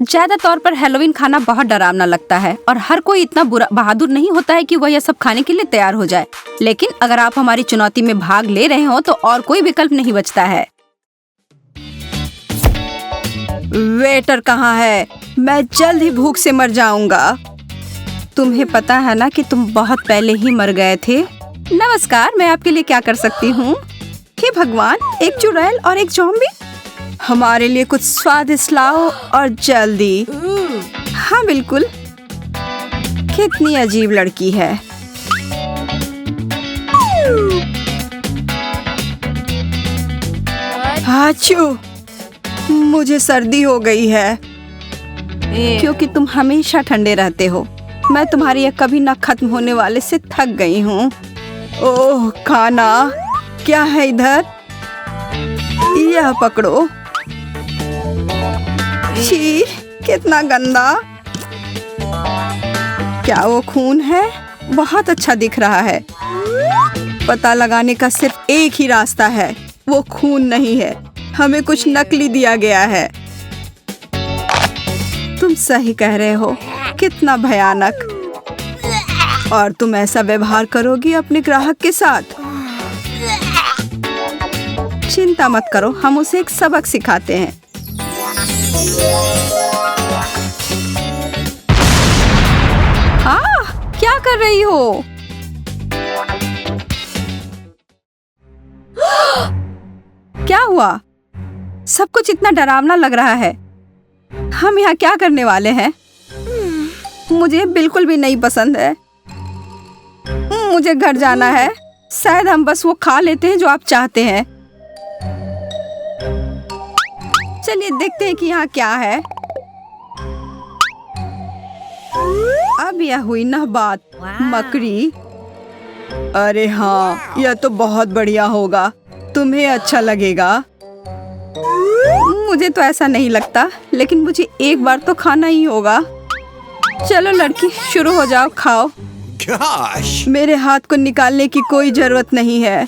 ज्यादा तौर पर हैलोवीन खाना बहुत डरावना लगता है और हर कोई इतना बुरा बहादुर नहीं होता है कि वह यह सब खाने के लिए तैयार हो जाए। लेकिन अगर आप हमारी चुनौती में भाग ले रहे हो तो और कोई विकल्प नहीं बचता है। वेटर कहाँ है? मैं जल्द ही भूख से मर जाऊंगा। तुम्हें पता है ना कि तुम बहुत पहले ही मर गए थे। नमस्कार, मैं आपके लिए क्या कर सकती हूँ? हे भगवान, एक चुड़ैल और एक ज़ॉम्बी। हमारे लिए कुछ स्वादिष्ट लाओ और जल्दी। हाँ बिल्कुल। कितनी अजीब लड़की है। हाचू, मुझे सर्दी हो गई है क्योंकि तुम हमेशा ठंडे रहते हो। मैं तुम्हारी यह कभी न खत्म होने वाले से थक गई हूँ। ओह खाना, क्या है इधर? यह पकड़ो। छी, कितना गंदा। क्या वो खून है? बहुत अच्छा दिख रहा है। पता लगाने का सिर्फ एक ही रास्ता है, वो खून नहीं है। हमें कुछ नकली दिया गया है। तुम सही कह रहे हो, कितना भयानक। और तुम ऐसा व्यवहार करोगी अपने ग्राहक के साथ? चिंता मत करो, हम उसे एक सबक सिखाते हैं। क्या कर रही हो? क्या हुआ? सब कुछ इतना डरावना लग रहा है। हम यहाँ क्या करने वाले हैं? मुझे बिल्कुल भी नहीं पसंद है। मुझे घर जाना है। शायद हम बस वो खा लेते हैं जो आप चाहते हैं। चलिए देखते हैं कि यहाँ क्या है। अब यह हुई ना बात, मकड़ी। अरे हाँ, यह तो बहुत बढ़िया होगा। तुम्हें अच्छा लगेगा। मुझे तो ऐसा नहीं लगता, लेकिन मुझे एक बार तो खाना ही होगा। चलो लड़की, शुरू हो जाओ, खाओ। Gosh! मेरे हाथ को निकालने की कोई जरूरत नहीं है।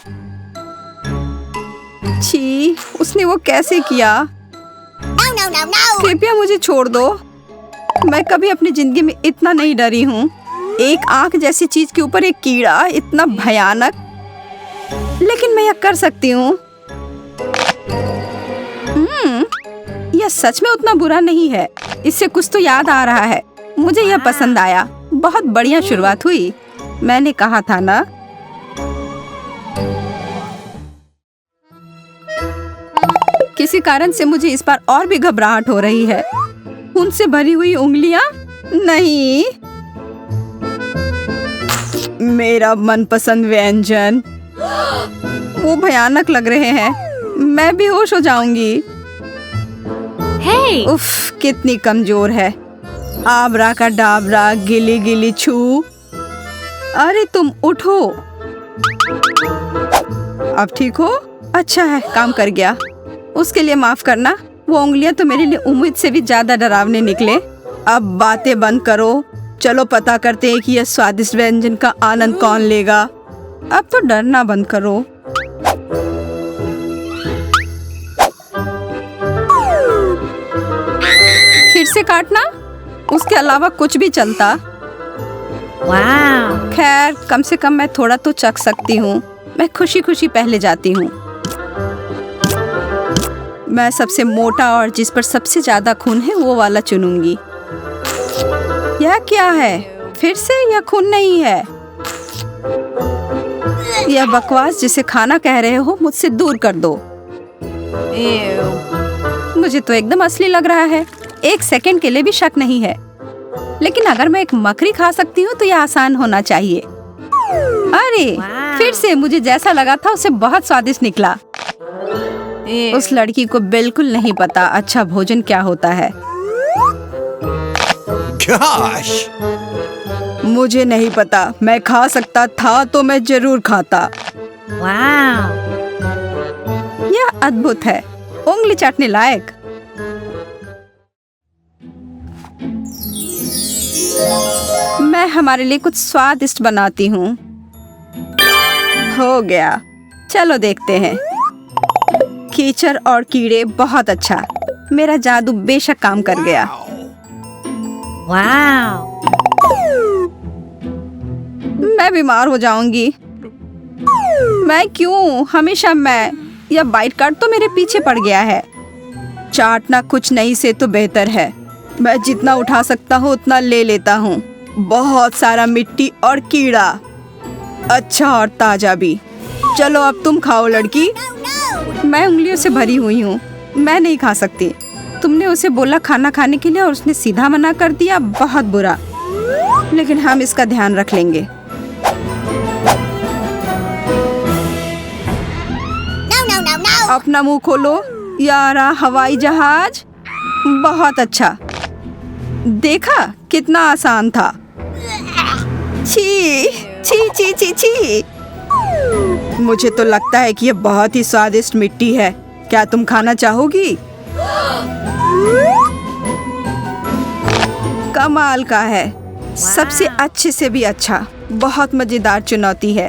छी, उसने वो कैसे किया? कृपया मुझे छोड़ दो। मैं कभी अपनी जिंदगी में इतना नहीं डरी हूँ। एक आंख जैसी चीज के ऊपर एक कीड़ा, इतना भयानक। लेकिन मैं यह कर सकती हूँ। यह सच में उतना बुरा नहीं है। इससे कुछ तो याद आ रहा है। मुझे यह पसंद आया। बहुत बढ़िया शुरुआत हुई। मैंने कहा था ना। किसी कारण से मुझे इस बार और भी घबराहट हो रही है। उनसे भरी हुई उंगलियां? नहीं। मेरा मनपसंद व्यंजन। वो भयानक लग रहे हैं। मैं बेहोश हो जाऊंगी। Hey! उफ, कितनी कमजोर है। आबरा का डाबरा, गिली गिली छू। अरे तुम उठो। अब ठीक हो? अच्छा है, काम कर गया। उसके लिए माफ करना। वो उंगलियां तो मेरे लिए उम्मीद से भी ज्यादा डरावने निकले। अब बातें बंद करो। चलो पता करते हैं कि यह स्वादिष्ट व्यंजन का आनंद कौन लेगा। अब तो डरना बंद करो। फिर से काटना। उसके अलावा कुछ भी चलता। Wow! खैर, कम से कम मैं थोड़ा तो चख सकती हूँ। मैं खुशी खुशी पहले जाती हूँ। मैं सबसे मोटा और जिस पर सबसे ज्यादा खून है वो वाला चुनूंगी। यह क्या है? फिर से यह खून नहीं है। यह बकवास जिसे खाना कह रहे हो, मुझसे दूर कर दो। मुझे तो एकदम असली लग रहा है। एक सेकंड के लिए भी शक नहीं है। लेकिन अगर मैं एक मकड़ी खा सकती हूँ तो यह आसान होना चाहिए। अरे फिर से मुझे जैसा लगा था उससे बहुत स्वादिष्ट निकला। उस लड़की को बिल्कुल नहीं पता अच्छा भोजन क्या होता है। Gosh! मुझे नहीं पता। मैं खा सकता था तो मैं जरूर खाता। Wow! यह अद्भुत है, उंगली चाटने लायक। मैं हमारे लिए कुछ स्वादिष्ट बनाती हूँ। हो गया। चलो देखते हैं। कीचड़ और कीड़े, बहुत अच्छा। मेरा जादू बेशक काम कर गया। Wow. मैं बीमार हो जाऊंगी। मैं क्यों? हमेशा मैं। यह बाइट कार्ड तो मेरे पीछे पड़ गया है। चाटना कुछ नहीं से तो बेहतर है। मैं जितना उठा सकता हूँ उतना ले लेता हूँ। बहुत सारा मिट्टी और कीड़ा। अच्छा और ताजा भी। चलो अब तुम खाओ लड़की। मैं उंगलियों से भरी हुई हूँ। मैं नहीं खा सकती। तुमने उसे बोला खाना खाने के लिए और उसने सीधा मना कर दिया। बहुत बुरा। लेकिन हम इसका ध्यान रख लेंगे। अपना मुंह खोलो। यारा हवाई जहाज। बहुत अच्छा। देखा कितना आसान था। छी छी छी छी छी। मुझे तो लगता है कि यह बहुत ही स्वादिष्ट मिट्टी है। क्या तुम खाना चाहोगी? कमाल का है। सबसे अच्छे से भी अच्छा। बहुत मजेदार चुनौती है।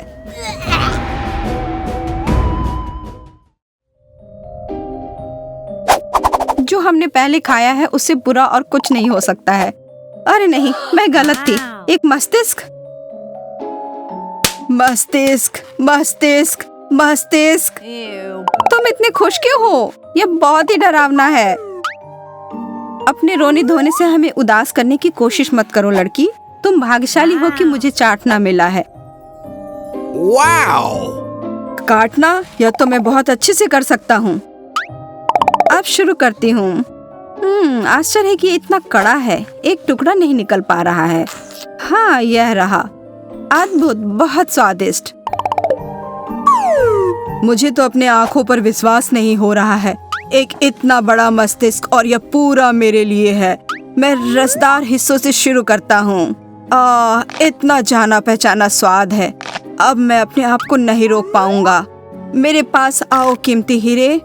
जो हमने पहले खाया है उससे बुरा और कुछ नहीं हो सकता है। अरे नहीं, मैं गलत थी। एक मस्तिष्क। मस्तिष्क मस्तिष्क मस्तिष्क। तुम इतने खुश क्यों हो? यह बहुत ही डरावना है। अपने रोने धोने से हमें उदास करने की कोशिश मत करो लड़की। तुम भाग्यशाली हो कि मुझे चाटना मिला है। Wow. काटना यह तो मैं बहुत अच्छे से कर सकता हूँ। अब शुरू करती हूँ। आश्चर्य है कि ये इतना कड़ा है। एक टुकड़ा नहीं निकल पा रहा है। हाँ, यह रहा। अद्भुत, बहुत स्वादिष्ट। मुझे तो अपने आँखों पर विश्वास नहीं हो रहा है। एक इतना बड़ा मस्तिष्क और यह पूरा मेरे लिए है। मैं रसदार हिस्सों से शुरू करता हूँ। इतना जाना पहचाना स्वाद है। अब मैं अपने आप को नहीं रोक पाऊंगा। मेरे पास आओ कीमती हीरे।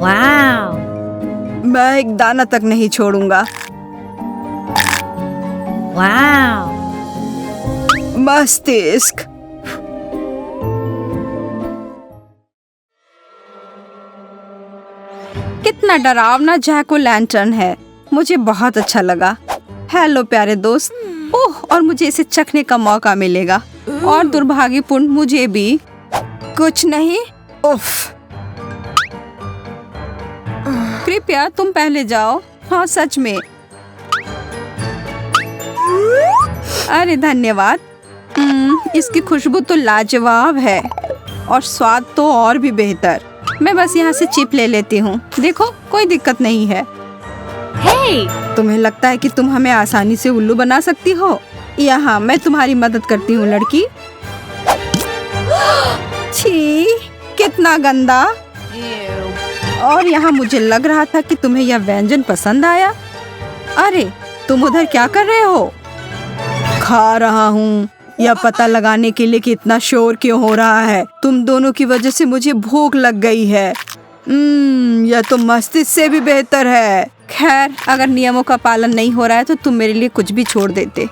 Wow. मैं एक दाना तक नहीं छोड़ूंगा। Wow. मस्तिष्क। कितना डरावना जैक ओ लैंटर्न है। मुझे बहुत अच्छा लगा। हेलो प्यारे दोस्त। ओह, और मुझे इसे चखने का मौका मिलेगा। और दुर्भाग्यपूर्ण मुझे भी। कुछ नहीं। उफ। कृपया तुम पहले जाओ। हाँ, सच में। अरे धन्यवाद। इसकी खुशबू तो लाजवाब है और स्वाद तो और भी बेहतर। मैं बस यहाँ से चिप ले लेती हूँ। देखो, कोई दिक्कत नहीं है। Hey. तुम्हें लगता है कि तुम हमें आसानी से उल्लू बना सकती हो? यहाँ मैं तुम्हारी मदद करती हूँ लड़की। छी, कितना गंदा। और यहाँ मुझे लग रहा था कि तुम्हें यह व्यंजन पसंद आया। अरे, तुम उधर क्या कर रहे हो? खा रहा हूँ। यह पता लगाने के लिए कि इतना शोर क्यों हो रहा है। तुम दोनों की वजह से मुझे भूख लग गई है। यह तो मस्तिष्क से भी बेहतर है। खैर, अगर नियमों का पालन नहीं हो रहा है तो तुम मेरे लिए कुछ भी छोड़ देते।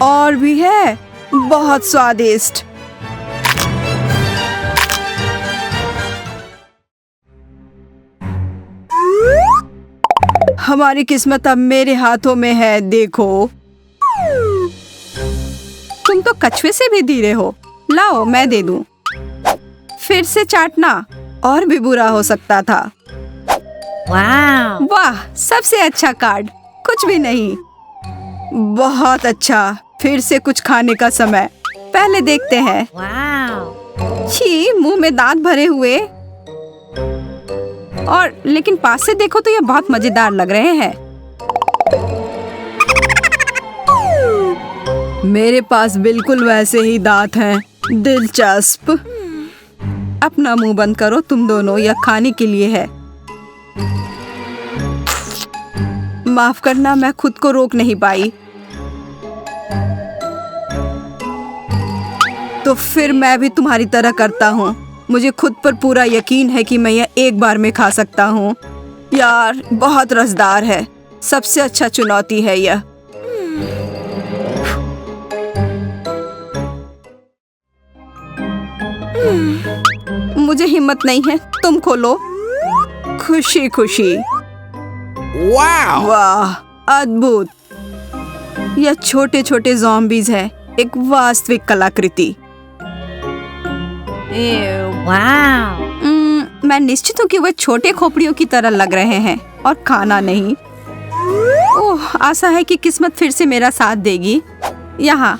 और भी है। बहुत स्वादिष्ट। हमारी किस्मत अब मेरे हाथों में है। देखो, तुम तो कछुए से भी धीरे हो। लाओ, मैं दे दूं। फिर से चाटना और भी बुरा हो सकता था। Wow. वाह, सबसे अच्छा कार्ड। कुछ भी नहीं। बहुत अच्छा। फिर से कुछ खाने का समय। पहले देखते हैं। Wow. छी, मुंह में दांत भरे हुए। और लेकिन पास से देखो तो ये बहुत मजेदार लग रहे हैं। मेरे पास बिल्कुल वैसे ही दांत हैं। दिलचस्प। अपना मुंह बंद करो तुम दोनों। यह खाने के लिए है। माफ करना, मैं खुद को रोक नहीं पाई। तो फिर मैं भी तुम्हारी तरह करता हूँ। मुझे खुद पर पूरा यकीन है कि मैं यह एक बार में खा सकता हूँ। यार, बहुत रसदार है। सबसे अच्छा चुनौती है यह। मुझे हिम्मत नहीं है, तुम खोलो। खुशी खुशी। Wow! वाह, अद्भुत। यह छोटे छोटे ज़ॉम्बीज है, एक वास्तविक कलाकृति। Wow. मैं निश्चित हूँ कि वह छोटे खोपड़ियों की तरह लग रहे हैं और खाना नहीं। ओह, आशा है कि किस्मत फिर से मेरा साथ देगी। यहाँ।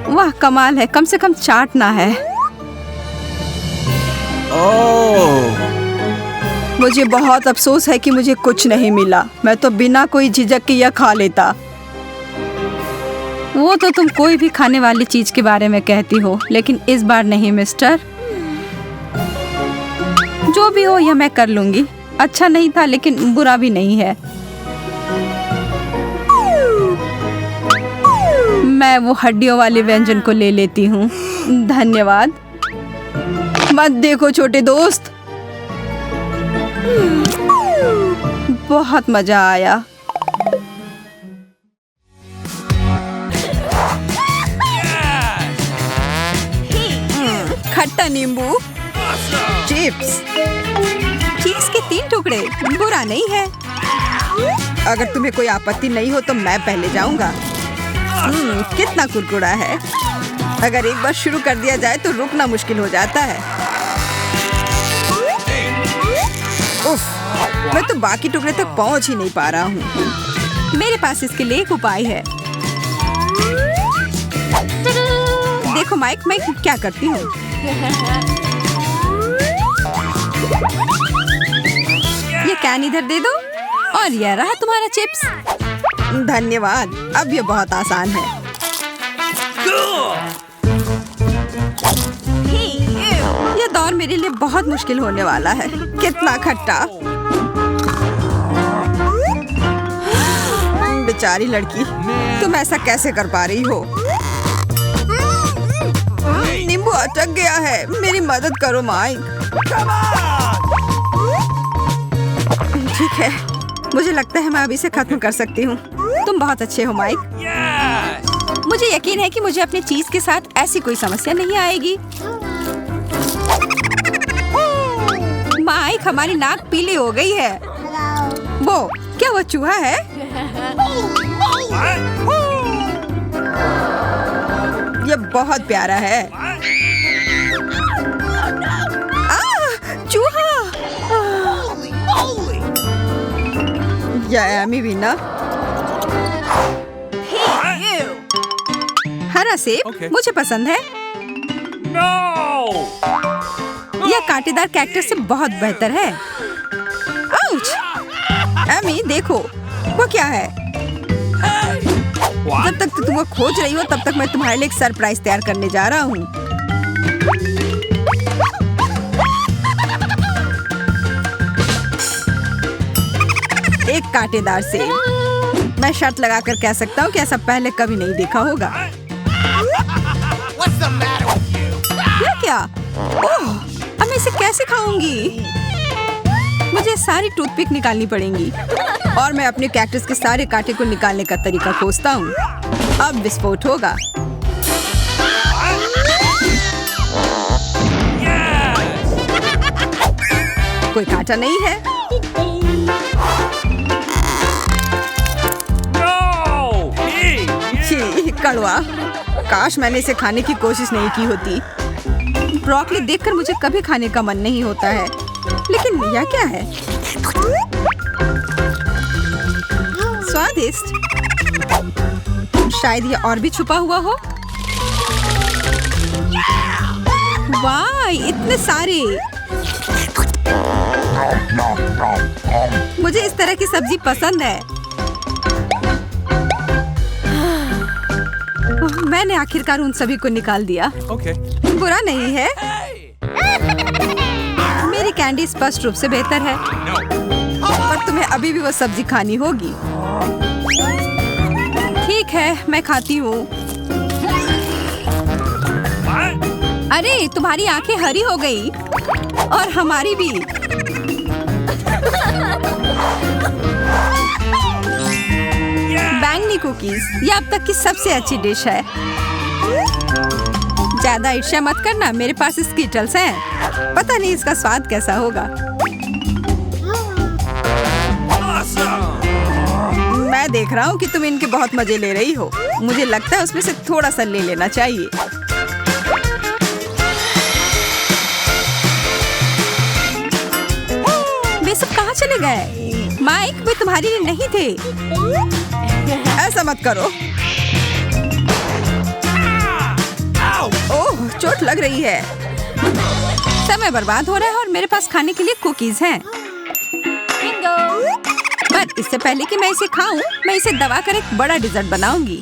वाह, कमाल है, कम से कम चाटना है। Oh! मुझे बहुत अफसोस है कि मुझे कुछ नहीं मिला। मैं तो बिना कोई झिझक के यह खा लेता। वो तो तुम कोई भी खाने वाली चीज के बारे में कहती हो, लेकिन इस बार नहीं मिस्टर। जो भी हो, यह मैं कर लूंगी। अच्छा नहीं था, लेकिन बुरा भी नहीं है। मैं वो हड्डियों वाले व्यंजन को ले लेती हूँ। धन्यवाद। मत देखो छोटे दोस्त। बहुत मजा आया। खट्टा नींबू, चिप्स, चीज के 3 टुकड़े, बुरा नहीं है। अगर तुम्हें कोई आपत्ति नहीं हो तो मैं पहले जाऊंगा। कितना कुरकुरा है। अगर एक बार शुरू कर दिया जाए तो रुकना मुश्किल हो जाता है। उफ, मैं तो बाकी टुकड़े तक पहुंच ही नहीं पा रहा हूँ। मेरे पास इसके लिए एक उपाय है। देखो माइक, मैं क्या करती हूँ। ये कैन इधर दे दो और यह रहा तुम्हारा चिप्स। धन्यवाद। अब ये बहुत आसान है। यह दौर मेरे लिए बहुत मुश्किल होने वाला है। कितना खट्टा। बेचारी लड़की, तुम ऐसा कैसे कर पा रही हो? नींबू अटक गया है। मेरी मदद करो माइक। ठीक है, मुझे लगता है मैं अभी से खत्म कर सकती हूँ। तुम बहुत अच्छे हो माइक। मुझे यकीन है कि मुझे अपनी चीज के साथ ऐसी कोई समस्या नहीं आएगी। माइक, हमारी नाक पीली हो गई है। वो क्या, वो चूहा है? ये बहुत प्यारा है। चूहा। यह एमी भी ना। हरा सेब मुझे पसंद है। यह कांटेदार कैक्टस से बहुत बेहतर है। आउच! एमी देखो, वो क्या है? जब तक तुम वो खोज रही हो, तब तक मैं तुम्हारे लिए एक सरप्राइज तैयार करने जा रहा हूँ। एक कांटेदार सेब। मैं शर्त लगाकर कह सकता हूँ कि ऐसा पहले कभी नहीं देखा होगा। ये क्या? ओह, अब मैं इसे कैसे खाऊंगी? मुझे सारी टूथपिक निकालनी पड़ेंगी और मैं अपने कैक्टस के सारे कांटे को निकालने का तरीका खोजता हूँ। अब विस्फोट होगा। कोई कांटा नहीं है। छी, कड़वा। काश मैंने इसे खाने की कोशिश नहीं की होती। ब्रोकली देखकर मुझे कभी खाने का मन नहीं होता है, लेकिन यह क्या है? स्वादिष्ट। शायद यह और भी छुपा हुआ हो। वाह, इतने सारे। मुझे इस तरह की सब्जी पसंद है। मैंने आखिरकार उन सभी को निकाल दिया। बुरा नहीं है। मेरी कैंडी स्पष्ट रूप से बेहतर है। और तुम्हें अभी भी वो सब्जी खानी होगी। ठीक है, मैं खाती हूँ। अरे, तुम्हारी आंखें हरी हो गई और हमारी भी। बैंगनी कुकीज, ये अब तक की सबसे अच्छी डिश है। ज्यादा ईर्ष्या मत करना, मेरे पास स्कीटल्स हैं। पता नहीं इसका स्वाद कैसा होगा। मैं देख रहा हूँ कि तुम इनके बहुत मजे ले रही हो। मुझे लगता है उसमें से थोड़ा सा ले लेना चाहिए। वे सब कहाँ चले गए? माइक, वे तुम्हारे लिए नहीं थे। ऐसा मत करो। ओह, चोट लग रही है। समय बर्बाद हो रहा है और मेरे पास खाने के लिए कुकीज हैं। पर इससे पहले कि मैं इसे खाऊं, मैं इसे दबाकर एक बड़ा डिजर्ट बनाऊंगी।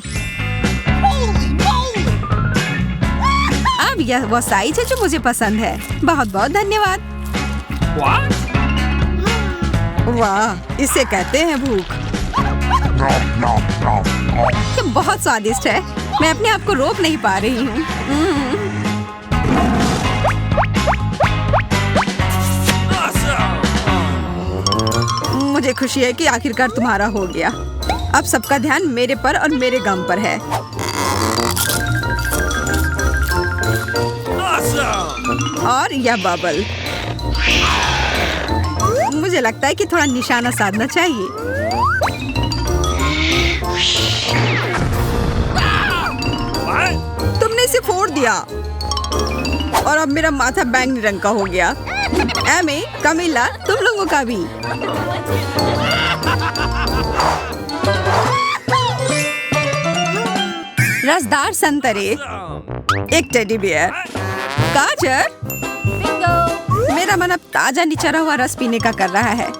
अब यह वो साइज है जो मुझे पसंद है। बहुत बहुत धन्यवाद। वाह, इसे कहते हैं भूख। ये बहुत स्वादिष्ट है। मैं अपने आप को रोक नहीं पा रही हूँ। मुझे खुशी है कि आखिरकार तुम्हारा हो गया। अब सबका ध्यान मेरे पर और मेरे गम पर है। और यह बबल, मुझे लगता है कि थोड़ा निशाना साधना चाहिए। तुमने इसे फोड़ दिया और अब मेरा माथा बैंगनी रंग का हो गया। एमी, कमिला, तुम लोगों का भी। रसदार संतरे, एक टेडी बियर, गाजर। मेरा मन अब ताजा निचरा हुआ रस पीने का कर रहा है।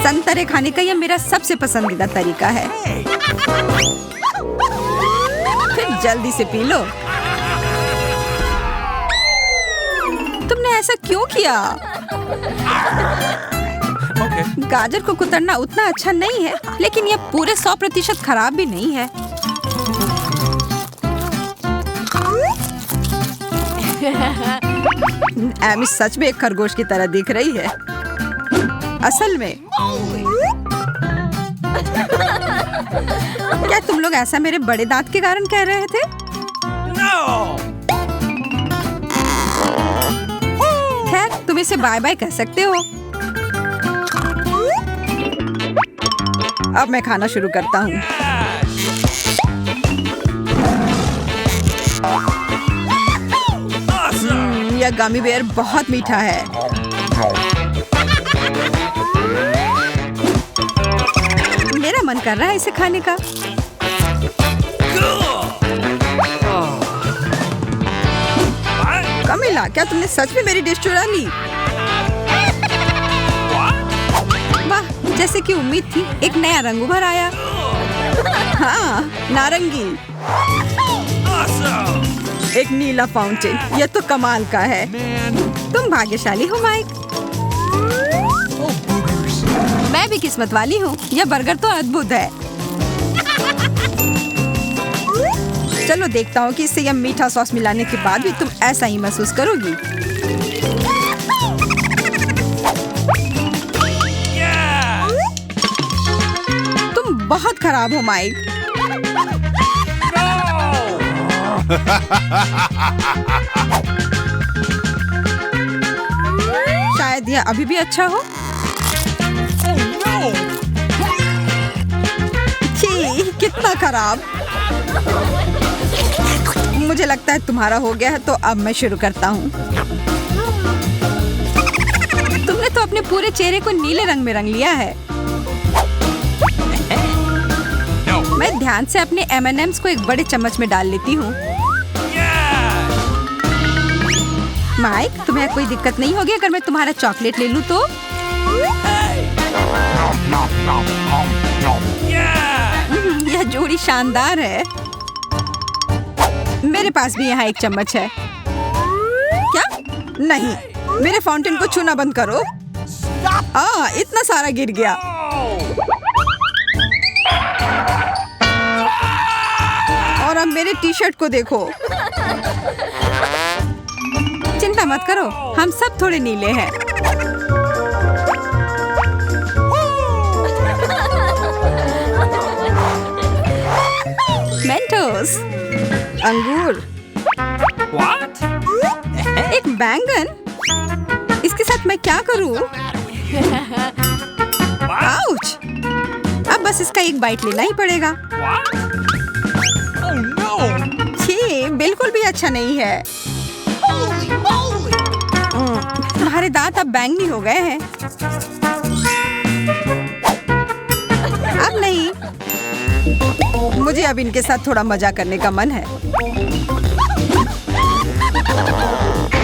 संतरे खाने का यह मेरा सबसे पसंदीदा तरीका है। फिर जल्दी से पी लो। तुमने ऐसा क्यों किया? गाजर को कुतरना उतना अच्छा नहीं है, लेकिन यह पूरे 100% खराब भी नहीं है। एमी सच में एक खरगोश की तरह दिख रही है। असल में क्या तुम लोग ऐसा मेरे बड़े दांत के कारण कह रहे थे? खैर, तुम इसे बाय बाय कह सकते हो। अब मैं खाना शुरू करता हूँ। यह गमी बेयर बहुत मीठा है। मेरा मन कर रहा है इसे खाने का। कमिला, क्या तुमने सच में मेरी डिश चुरा ली? वाह, जैसे कि उम्मीद थी, एक नया रंग उभर आया। हाँ, नारंगी। एक नीला फाउंटेन, यह तो कमाल का है। तुम भाग्यशाली हो माइक। मैं भी किस्मत वाली हूँ। यह बर्गर तो अद्भुत है। चलो देखता हूँ कि इससे यह मीठा सॉस मिलाने के बाद भी तुम ऐसा ही महसूस करोगी। तुम बहुत खराब हो माइक। शायद यह अभी भी अच्छा हो। छी, कितना खराब। मुझे लगता है तुम्हारा हो गया है, तो अब मैं शुरू करता हूँ। तुमने तो अपने पूरे चेहरे को नीले रंग में रंग लिया है। मैं ध्यान से अपने M&Ms को एक बड़े चम्मच में डाल लेती हूँ। माइक, तुम्हें कोई दिक्कत नहीं होगी अगर मैं तुम्हारा चॉकलेट ले लूँ तो? यह जोड़ी शानदार है। मेरे पास भी यहाँ एक चम्मच है। क्या? नहीं, मेरे फाउंटेन को छूना बंद करो। इतना सारा गिर गया। और अब मेरे टी-शर्ट को देखो। चिंता मत करो, हम सब थोड़े नीले हैं। मेंटोस, अंगूर, What? एक बैंगन? इसके साथ मैं क्या करूं? आउच! अब बस इसका एक बाइट लेना ही पड़ेगा। What? Oh no! छी, बिल्कुल भी अच्छा नहीं है। तुम्हारे दांत अब बैंगनी हो गए हैं। अब नहीं। मुझे अब इनके साथ थोड़ा मजा करने का मन है।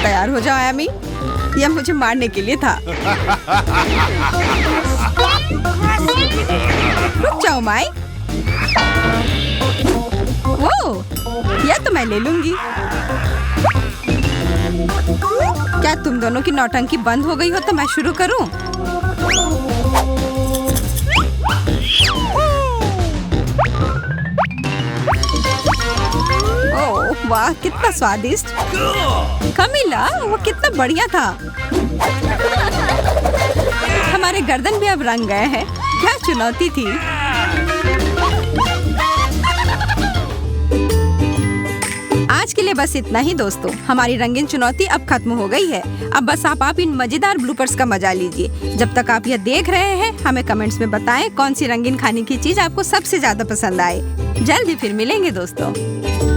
तैयार हो जाओ एमी, यह मुझे मारने के लिए था। रुक जाओ माई। ओह, यह तो मैं ले लूंगी। क्या तुम दोनों की नौटंकी बंद हो गई हो तो मैं शुरू करूं? ओह वाह, कितना स्वादिष्ट। कमिला, वो कितना बढ़िया था। हमारे गर्दन भी अब रंग गए हैं। क्या चुनौती थी। आज के लिए बस इतना ही दोस्तों। हमारी रंगीन चुनौती अब खत्म हो गई है। अब बस आप इन मजेदार ब्लूपर्स का मजा लीजिए। जब तक आप यह देख रहे हैं, हमें कमेंट्स में बताएं कौन सी रंगीन खाने की चीज आपको सबसे ज्यादा पसंद आए। जल्द ही फिर मिलेंगे दोस्तों।